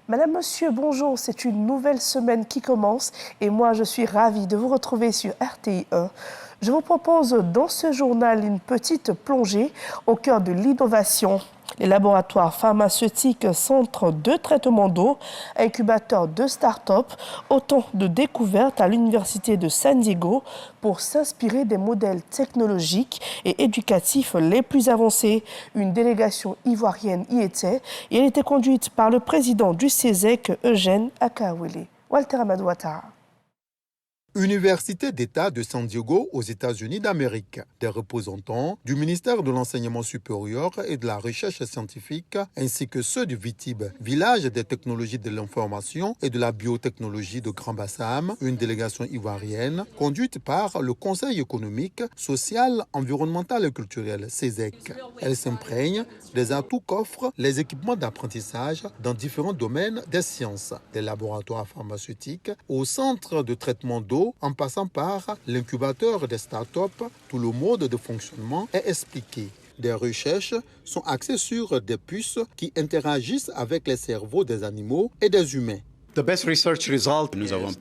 Madame, Monsieur, bonjour, c'est une nouvelle semaine qui commence et moi je suis ravie de vous retrouver sur RTI 1. Je vous propose dans ce journal une petite plongée au cœur de l'innovation. Les laboratoires pharmaceutiques, centres de traitement d'eau, incubateurs de start-up, autant de découvertes à l'Université de San Diego pour s'inspirer des modèles technologiques et éducatifs les plus avancés. Une délégation ivoirienne y était et elle était conduite par le président du CESEC, Eugène Akawele. Walter Amadou Ouattara. Université d'État de San Diego aux États-Unis d'Amérique. Des représentants du ministère de l'Enseignement supérieur et de la Recherche scientifique ainsi que ceux du VITIB, Village des technologies de l'information et de la biotechnologie de Grand Bassam, une délégation ivoirienne conduite par le Conseil économique, social, environnemental et culturel, CESEC. Elle s'imprègne des atouts qu'offrent les équipements d'apprentissage dans différents domaines des sciences, des laboratoires pharmaceutiques au centre de traitement d'eau en passant par l'incubateur des startups, tout le mode de fonctionnement est expliqué. Des recherches sont axées sur des puces qui interagissent avec les cerveaux des animaux et des humains. Nous avons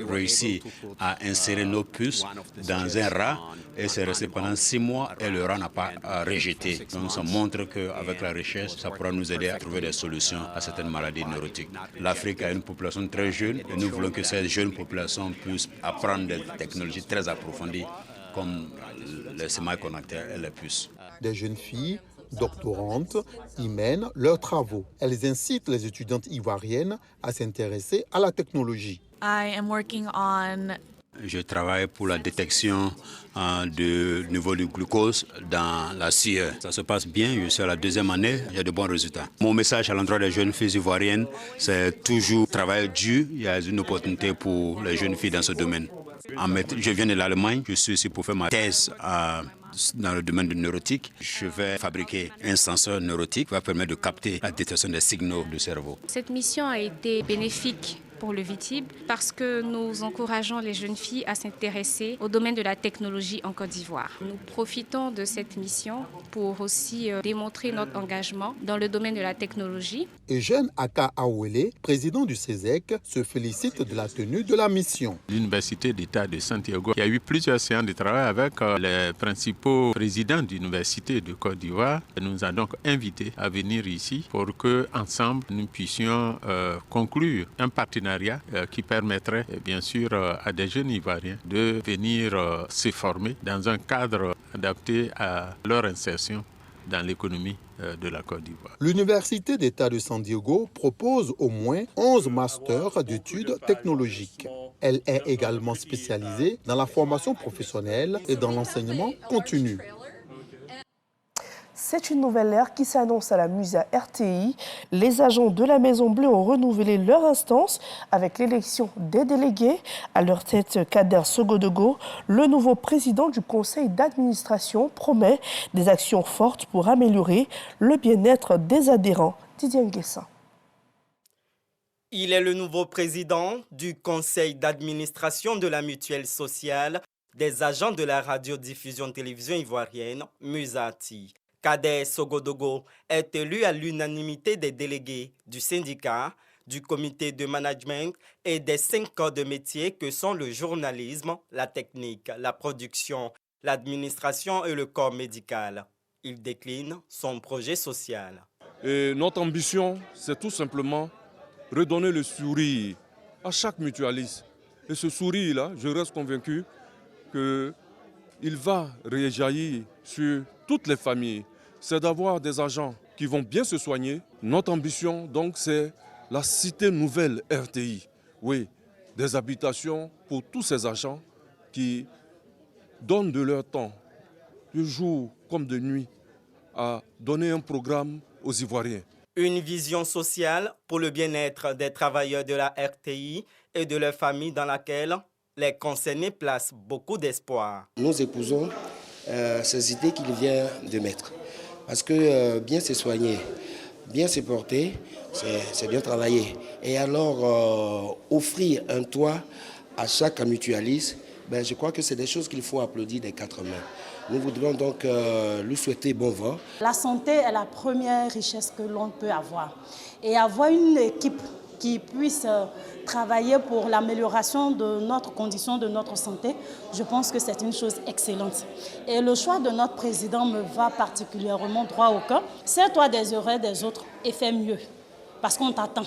réussi à insérer nos puces dans un rat et c'est resté pendant 6 mois et le rat n'a pas rejeté. Donc ça montre qu'avec la recherche, ça pourra nous aider à trouver des solutions à certaines maladies neurotiques. L'Afrique a une population très jeune et nous voulons que cette jeune population puisse apprendre des technologies très approfondies comme les semi-conducteurs et les puces. Des jeunes filles doctorantes y mènent leurs travaux. Elles incitent les étudiantes ivoiriennes à s'intéresser à la technologie. Je travaille pour la détection du niveau du glucose dans la sueur. Ça se passe bien, je suis à la 2e année, j'ai de bons résultats. Mon message à l'endroit des jeunes filles ivoiriennes, c'est toujours travailler dur. Il y a une opportunité pour les jeunes filles dans ce domaine. Je viens de l'Allemagne, je suis ici pour faire ma thèse dans le domaine de neurotique. Je vais fabriquer un senseur neurotique qui va permettre de capter la détection des signaux du cerveau. Cette mission a été bénéfique pour le VITIB parce que nous encourageons les jeunes filles à s'intéresser au domaine de la technologie en Côte d'Ivoire. Nous profitons de cette mission pour aussi démontrer notre engagement dans le domaine de la technologie. Eugène Akawele, président du CESEC, se félicite de la tenue de la mission. L'Université d'État de Santiago, il y a eu plusieurs séances de travail avec les principaux présidents d'université de Côte d'Ivoire. Elle nous a donc invités à venir ici pour que ensemble nous puissions conclure un partenariat qui permettrait bien sûr à des jeunes Ivoiriens de venir se former dans un cadre adapté à leur insertion dans l'économie de la Côte d'Ivoire. L'Université d'État de San Diego propose au moins 11 masters d'études technologiques. Elle est également spécialisée dans la formation professionnelle et dans l'enseignement continu. C'est une nouvelle ère qui s'annonce à la Musa RTI. Les agents de la Maison Bleue ont renouvelé leur instance avec l'élection des délégués. À leur tête, Kader Sogodogo, le nouveau président du conseil d'administration, promet des actions fortes pour améliorer le bien-être des adhérents. Didier Nguessin. Il est le nouveau président du conseil d'administration de la mutuelle sociale des agents de la radiodiffusion télévision ivoirienne, Musati. Kader Sogodogo est élu à l'unanimité des délégués du syndicat, du comité de management et des 5 corps de métier que sont le journalisme, la technique, la production, l'administration et le corps médical. Il décline son projet social. Et notre ambition, c'est tout simplement redonner le sourire à chaque mutualiste. Et ce sourire-là, je reste convaincu qu'il va réjaillir sur toutes les familles. C'est d'avoir des agents qui vont bien se soigner. Notre ambition, donc, c'est la cité nouvelle RTI. Oui, des habitations pour tous ces agents qui donnent de leur temps, de jour comme de nuit, à donner un programme aux Ivoiriens. Une vision sociale pour le bien-être des travailleurs de la RTI et de leurs familles dans laquelle les concernés placent beaucoup d'espoir. Nous épousons ces idées qu'il vient de mettre. Parce que bien se soigner, bien se porter, c'est bien travailler. Et alors, offrir un toit à chaque mutualiste, je crois que c'est des choses qu'il faut applaudir des 4 mains. Nous voudrions donc lui souhaiter bon vent. La santé est la première richesse que l'on peut avoir. Et avoir une équipe qui puissent travailler pour l'amélioration de notre condition, de notre santé, je pense que c'est une chose excellente. Et le choix de notre président me va particulièrement droit au cœur. Sers-toi des erreurs des autres et fais mieux, parce qu'on t'attend.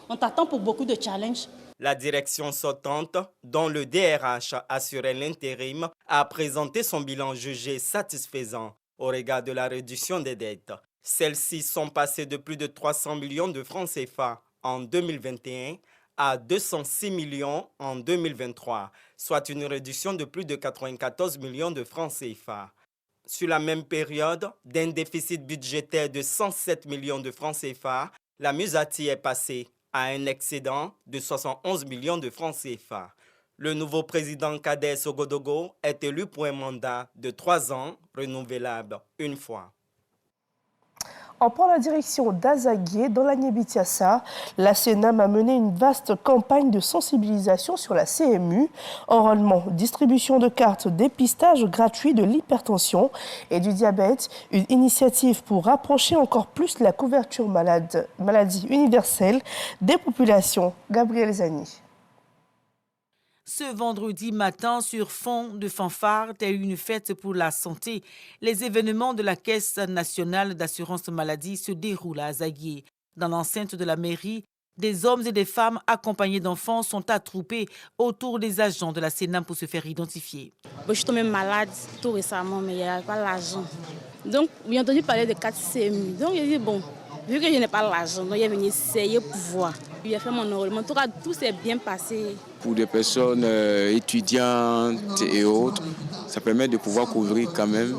On t'attend pour beaucoup de challenges. La direction sortante, dont le DRH assurait l'intérim, a présenté son bilan jugé satisfaisant au regard de la réduction des dettes. Celles-ci sont passées de plus de 300 millions de francs CFA en 2021 à 206 millions en 2023, soit une réduction de plus de 94 millions de francs CFA. Sur la même période, d'un déficit budgétaire de 107 millions de francs CFA, la Musati est passée à un excédent de 71 millions de francs CFA. Le nouveau président Kadé Sogodogo est élu pour un mandat de 3 ans, renouvelable une fois. En prenant la direction d'Azaguié, dans la Niébitiassa, la CNAM a mené une vaste campagne de sensibilisation sur la CMU, enrôlement, distribution de cartes, dépistage gratuit de l'hypertension et du diabète, une initiative pour rapprocher encore plus la couverture maladie universelle des populations. Gabriel Zani. Ce vendredi matin, sur fond de fanfare, telle une fête pour la santé, les événements de la Caisse nationale d'assurance maladie se déroulent à Azaguié. Dans l'enceinte de la mairie, des hommes et des femmes accompagnés d'enfants sont attroupés autour des agents de la CNAM pour se faire identifier. Je suis tombée malade tout récemment, mais il n'y a pas l'argent. Donc, j'ai entendu parler de 4 CMU. Donc, j'ai dit, bon, vu que je n'ai pas l'argent, donc, je vais essayer pour voir. J'ai fait mon enrôlement. En tout cas, tout s'est bien passé. Pour des personnes étudiantes et autres, ça permet de pouvoir couvrir quand même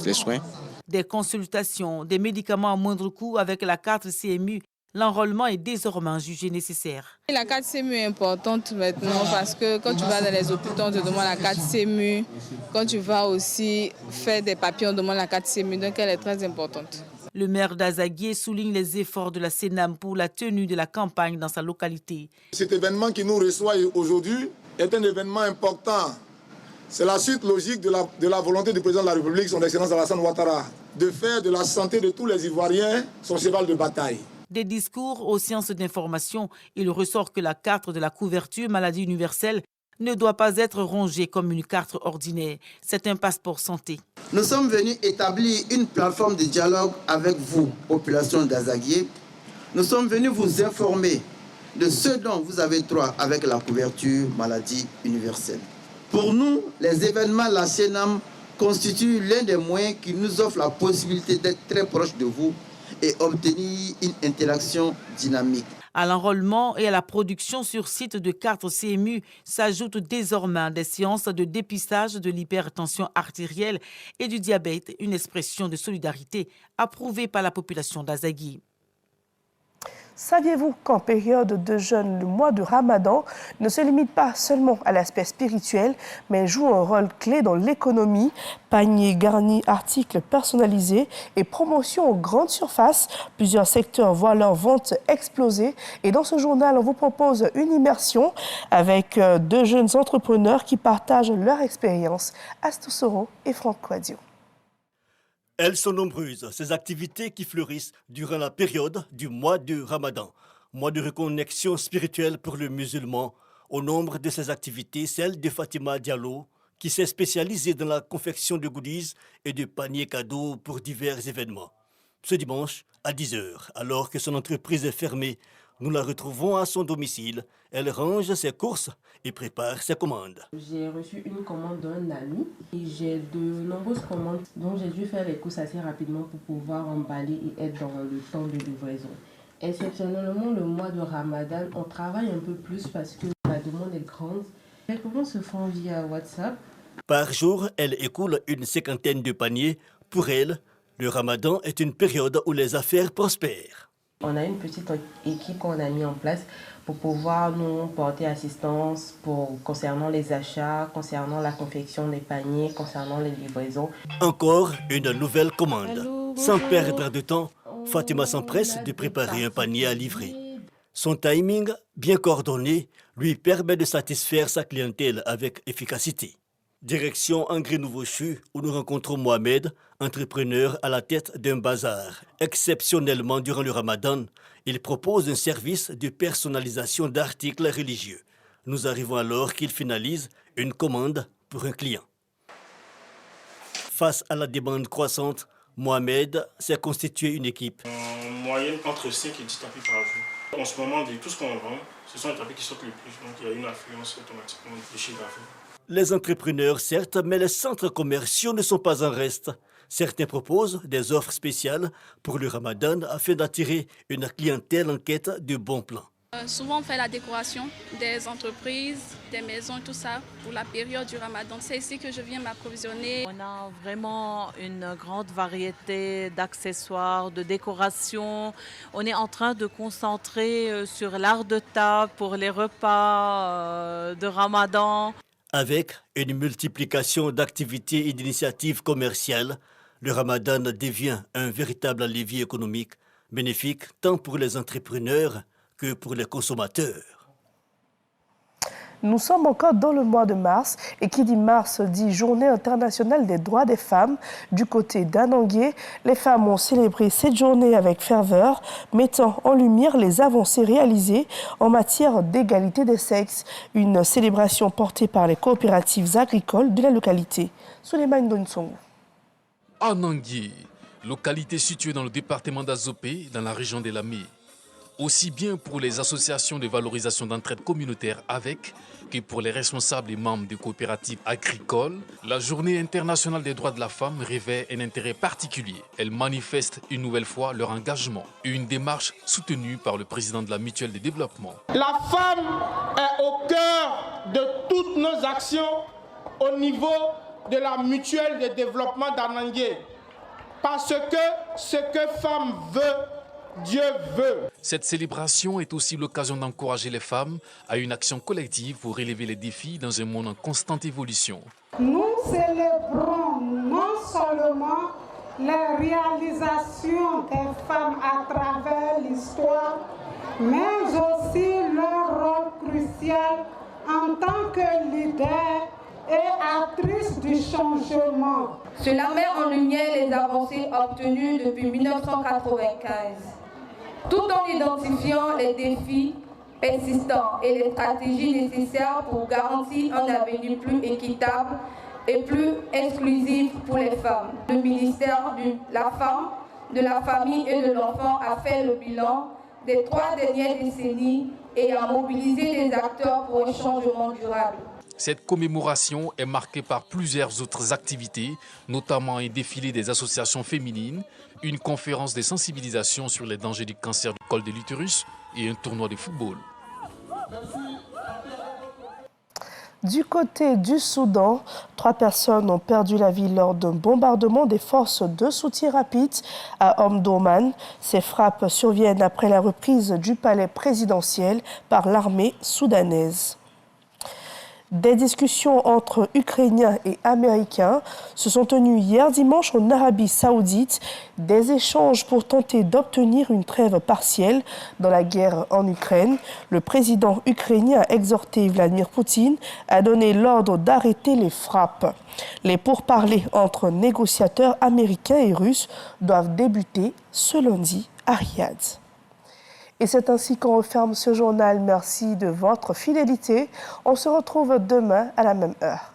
les soins. Des consultations, des médicaments à moindre coût avec la carte CMU. L'enrôlement est désormais jugé nécessaire. La carte CMU est importante maintenant parce que quand tu vas dans les hôpitaux, on te demande la carte CMU. Quand tu vas aussi faire des papiers, on demande la carte CMU. Donc elle est très importante. Le maire d'Azaguié souligne les efforts de la CNAM pour la tenue de la campagne dans sa localité. Cet événement qui nous reçoit aujourd'hui est un événement important. C'est la suite logique de la volonté du président de la République, son Excellence Alassane Ouattara, de faire de la santé de tous les Ivoiriens son cheval de bataille. Des discours aux sciences d'information, il ressort que la carte de la couverture maladie universelle ne doit pas être rongée comme une carte ordinaire. C'est un passeport santé. Nous sommes venus établir une plateforme de dialogue avec vous, population d'Azaguié. Nous sommes venus vous informer de ce dont vous avez droit avec la couverture maladie universelle. Pour nous, les événements de la CNAM constituent l'un des moyens qui nous offre la possibilité d'être très proche de vous et obtenir une interaction dynamique. À l'enrôlement et à la production sur site de cartes CMU s'ajoutent désormais des séances de dépistage de l'hypertension artérielle et du diabète, une expression de solidarité approuvée par la population d'Azaguié. Saviez-vous qu'en période de jeûne, le mois de Ramadan ne se limite pas seulement à l'aspect spirituel, mais joue un rôle clé dans l'économie, paniers garnis, articles personnalisés et promotion aux grandes surfaces. Plusieurs secteurs voient leur vente exploser. Et dans ce journal, on vous propose une immersion avec 2 jeunes entrepreneurs qui partagent leur expérience, Astou Soro et Franck Quadio. Elles sont nombreuses, ces activités qui fleurissent durant la période du mois de Ramadan, mois de reconnexion spirituelle pour le musulman. Au nombre de ces activités, celle de Fatima Diallo, qui s'est spécialisée dans la confection de goodies et de paniers cadeaux pour divers événements. Ce dimanche, à 10h, alors que son entreprise est fermée, nous la retrouvons à son domicile. Elle range ses courses et prépare ses commandes. J'ai reçu une commande d'un ami et j'ai de nombreuses commandes dont j'ai dû faire les courses assez rapidement pour pouvoir emballer et être dans le temps de livraison. Exceptionnellement, le mois de Ramadan, on travaille un peu plus parce que la demande est grande. Les commandes se font via WhatsApp. Par jour, elle écoule une 50aine de paniers. Pour elle, le Ramadan est une période où les affaires prospèrent. On a une petite équipe qu'on a mis en place pour pouvoir nous porter assistance concernant les achats, concernant la confection des paniers, concernant les livraisons. Encore une nouvelle commande. Sans perdre de temps, Fatima s'empresse de préparer un panier à livrer. Son timing, bien coordonné, lui permet de satisfaire sa clientèle avec efficacité. Direction Angré-Nouveau-Chu, où nous rencontrons Mohamed, entrepreneur à la tête d'un bazar. Exceptionnellement, durant le ramadan, il propose un service de personnalisation d'articles religieux. Nous arrivons alors qu'il finalise une commande pour un client. Face à la demande croissante, Mohamed s'est constitué une équipe. En moyenne, entre 5 et 10 tapis par jour. En ce moment, de tout ce qu'on vend, ce sont les tapis qui sortent le plus. Donc il y a une influence automatiquement du chiffre d'affaires. Les entrepreneurs, certes, mais les centres commerciaux ne sont pas en reste. Certains proposent des offres spéciales pour le ramadan afin d'attirer une clientèle en quête de bons plans. Souvent, on fait la décoration des entreprises, des maisons, tout ça, pour la période du ramadan. C'est ici que je viens m'approvisionner. On a vraiment une grande variété d'accessoires, de décorations. On est en train de concentrer sur l'art de table pour les repas de ramadan. Avec une multiplication d'activités et d'initiatives commerciales, le ramadan devient un véritable levier économique, bénéfique tant pour les entrepreneurs que pour les consommateurs. Nous sommes encore dans le mois de mars et qui dit mars dit Journée internationale des droits des femmes. Du côté d'Anangué, les femmes ont célébré cette journée avec ferveur, mettant en lumière les avancées réalisées en matière d'égalité des sexes. Une célébration portée par les coopératives agricoles de la localité. Souleymane Donsong. Anangué, localité située dans le département d'Azopé, dans la région de Lamé. Aussi bien pour les associations de valorisation d'entraide communautaire avec que pour les responsables et membres des coopératives agricoles, la Journée internationale des droits de la femme revêt un intérêt particulier. Elle manifeste une nouvelle fois leur engagement, une démarche soutenue par le président de la Mutuelle de développement. La femme est au cœur de toutes nos actions au niveau de la Mutuelle de développement d'Anangué. Parce que ce que femme veut, Dieu veut. Cette célébration est aussi l'occasion d'encourager les femmes à une action collective pour relever les défis dans un monde en constante évolution. Nous célébrons non seulement les réalisations des femmes à travers l'histoire, mais aussi leur rôle crucial en tant que leader et actrice du changement. Cela met en lumière les avancées obtenues depuis 1995. Tout en identifiant les défis persistants et les stratégies nécessaires pour garantir un avenir plus équitable et plus inclusif pour les femmes. Le ministère de la Femme, de la Famille et de l'Enfant a fait le bilan des 3 dernières décennies et a mobilisé les acteurs pour un changement durable. Cette commémoration est marquée par plusieurs autres activités, notamment un défilé des associations féminines, une conférence de sensibilisation sur les dangers du cancer du col de l'utérus et un tournoi de football. Du côté du Soudan, 3 personnes ont perdu la vie lors d'un bombardement des forces de soutien rapide à Omdurman. Ces frappes surviennent après la reprise du palais présidentiel par l'armée soudanaise. Des discussions entre Ukrainiens et Américains se sont tenues hier dimanche en Arabie Saoudite. Des échanges pour tenter d'obtenir une trêve partielle dans la guerre en Ukraine. Le président ukrainien a exhorté Vladimir Poutine à donner l'ordre d'arrêter les frappes. Les pourparlers entre négociateurs américains et russes doivent débuter ce lundi à Riyad. Et c'est ainsi qu'on referme ce journal. Merci de votre fidélité. On se retrouve demain à la même heure.